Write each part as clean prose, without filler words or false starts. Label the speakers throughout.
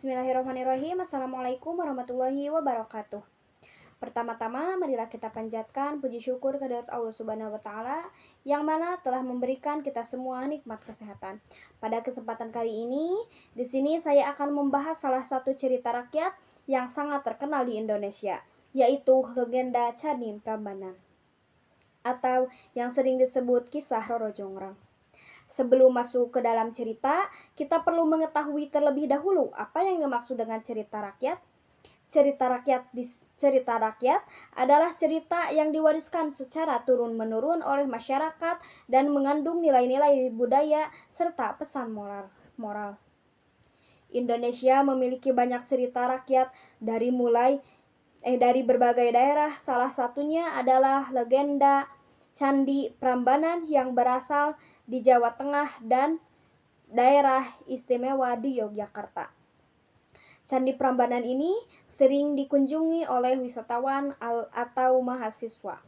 Speaker 1: Bismillahirrahmanirrahim. Assalamualaikum warahmatullahi wabarakatuh. Pertama-tama, marilah kita panjatkan puji syukur kehadirat Allah Subhanahu wa Ta'ala yang mana telah memberikan kita semua nikmat kesehatan. Pada kesempatan kali ini, di sini saya akan membahas salah satu cerita rakyat yang sangat terkenal di Indonesia, yaitu legenda Candi Prambanan atau yang sering disebut kisah Roro Jongrang. Sebelum masuk ke dalam cerita, kita perlu mengetahui terlebih dahulu apa yang dimaksud dengan cerita rakyat. Cerita rakyat adalah cerita yang diwariskan secara turun-menurun oleh masyarakat dan mengandung nilai-nilai budaya serta pesan moral. Indonesia memiliki banyak cerita rakyat dari berbagai daerah. Salah satunya adalah legenda Candi Prambanan yang berasal di Jawa Tengah dan daerah istimewa di Yogyakarta. Candi Prambanan ini sering dikunjungi oleh wisatawan atau mahasiswa.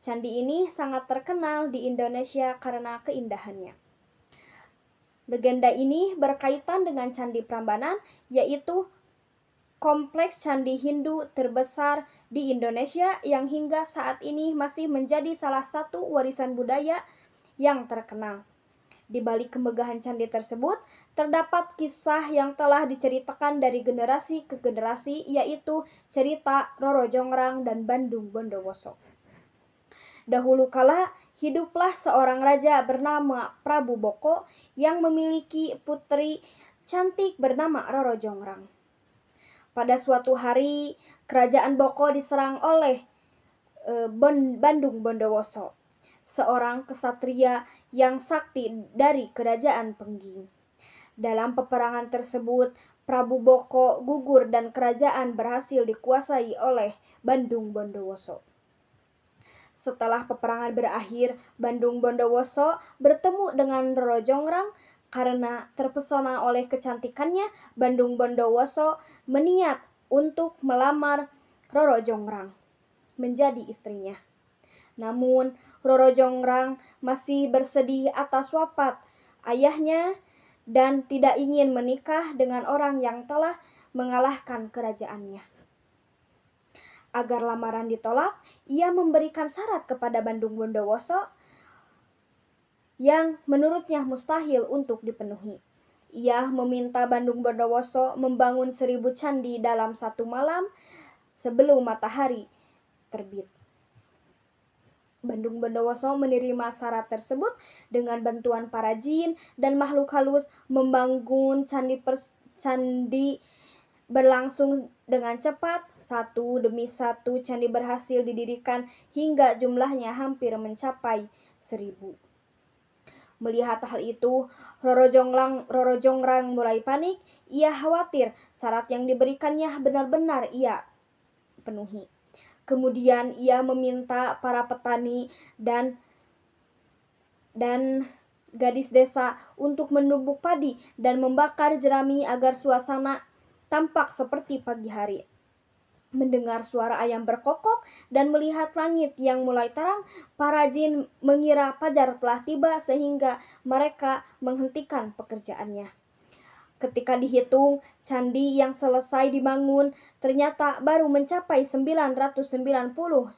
Speaker 1: Candi ini sangat terkenal di Indonesia karena keindahannya. Legenda ini berkaitan dengan Candi Prambanan, yaitu kompleks candi Hindu terbesar di Indonesia yang hingga saat ini masih menjadi salah satu warisan budaya yang terkenal. Di balik kemegahan candi tersebut, terdapat kisah yang telah diceritakan dari generasi ke generasi, yaitu cerita Roro Jongrang dan Bandung Bondowoso. Dahulu kala, hiduplah seorang raja bernama Prabu Boko yang memiliki putri cantik bernama Roro Jongrang. Pada suatu hari, kerajaan Boko diserang oleh Bandung Bondowoso, seorang kesatria yang sakti dari kerajaan Pengging. Dalam peperangan tersebut, Prabu Boko gugur dan kerajaan berhasil dikuasai oleh Bandung Bondowoso. Setelah peperangan berakhir, Bandung Bondowoso bertemu dengan Roro Jongrang. Karena terpesona oleh kecantikannya, Bandung Bondowoso meniat untuk melamar Roro Jongrang menjadi istrinya. Namun, Roro Jongrang masih bersedih atas wafat ayahnya dan tidak ingin menikah dengan orang yang telah mengalahkan kerajaannya. Agar lamaran ditolak, ia memberikan syarat kepada Bandung Bondowoso yang menurutnya mustahil untuk dipenuhi. Ia meminta Bandung Bondowoso membangun 1000 candi dalam satu malam sebelum matahari terbit. Bandung Bondowoso menerima syarat tersebut. Dengan bantuan para jin dan makhluk halus membangun candi berlangsung dengan cepat. Satu demi satu candi berhasil didirikan hingga jumlahnya hampir mencapai 1000. Melihat hal itu, Roro Jongrang mulai panik. Ia khawatir syarat yang diberikannya benar-benar ia penuhi. Kemudian ia meminta para petani dan gadis desa untuk menumbuk padi dan membakar jerami agar suasana tampak seperti pagi hari. Mendengar suara ayam berkokok dan melihat langit yang mulai terang, para jin mengira fajar telah tiba sehingga mereka menghentikan pekerjaannya. Ketika dihitung, candi yang selesai dibangun ternyata baru mencapai 999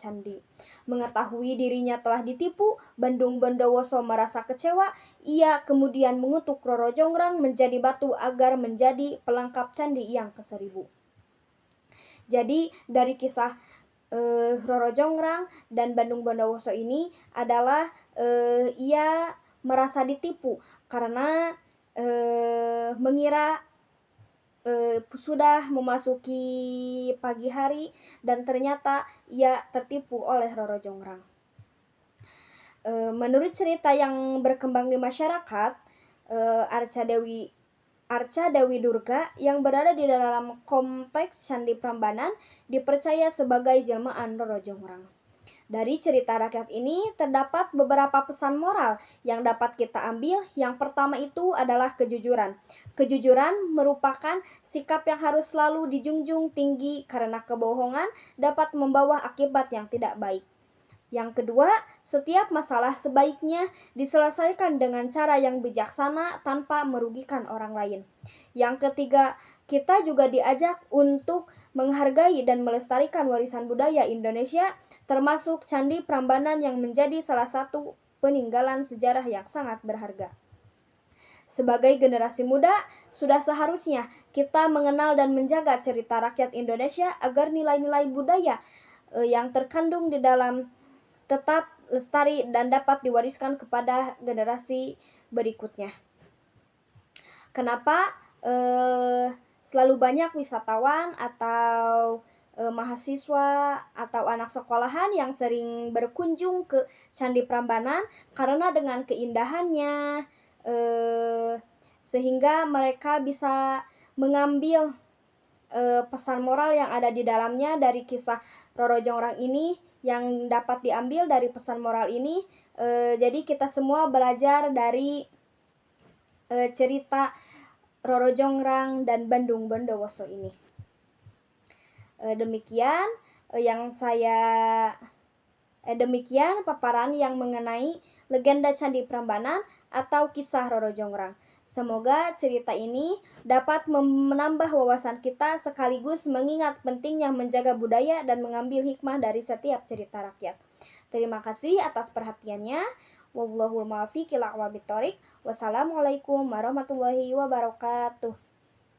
Speaker 1: candi. Mengetahui dirinya telah ditipu, Bandung Bondowoso merasa kecewa. Ia kemudian mengutuk Roro Jongrang menjadi batu agar menjadi pelengkap candi yang ke-1000. Jadi dari kisah Roro Jongrang dan Bandung Bondowoso ini adalah ia merasa ditipu karena mengira sudah memasuki pagi hari dan ternyata ia tertipu oleh Roro Jongrang. Menurut cerita yang berkembang di masyarakat, Arca Dewi Durga yang berada di dalam kompleks Candi Prambanan dipercaya sebagai jelmaan Roro Jongrang. Dari cerita rakyat ini terdapat beberapa pesan moral yang dapat kita ambil. Yang pertama itu adalah kejujuran. Kejujuran merupakan sikap yang harus selalu dijunjung tinggi karena kebohongan dapat membawa akibat yang tidak baik. Yang kedua, setiap masalah sebaiknya diselesaikan dengan cara yang bijaksana tanpa merugikan orang lain. Yang ketiga, kita juga diajak untuk menghargai dan melestarikan warisan budaya Indonesia, termasuk Candi Prambanan yang menjadi salah satu peninggalan sejarah yang sangat berharga. Sebagai generasi muda, sudah seharusnya kita mengenal dan menjaga cerita rakyat Indonesia agar nilai-nilai budaya yang terkandung di dalam tetap lestari dan dapat diwariskan kepada generasi berikutnya. Kenapa selalu banyak wisatawan atau mahasiswa atau anak sekolahan yang sering berkunjung ke Candi Prambanan? Karena dengan keindahannya sehingga mereka bisa mengambil pesan moral yang ada di dalamnya dari kisah Roro Jonggrang ini, yang dapat diambil dari pesan moral ini. Jadi kita semua belajar dari cerita Roro Jonggrang dan Bandung Bondowoso ini. Demikian demikian paparan yang mengenai legenda Candi Prambanan atau kisah Roro Jonggrang. Semoga cerita ini dapat menambah wawasan kita sekaligus mengingat pentingnya menjaga budaya dan mengambil hikmah dari setiap cerita rakyat. Terima kasih atas perhatiannya. Wallahul muwaffiq ila aqwamit thoriq. Wassalamualaikum warahmatullahi wabarakatuh.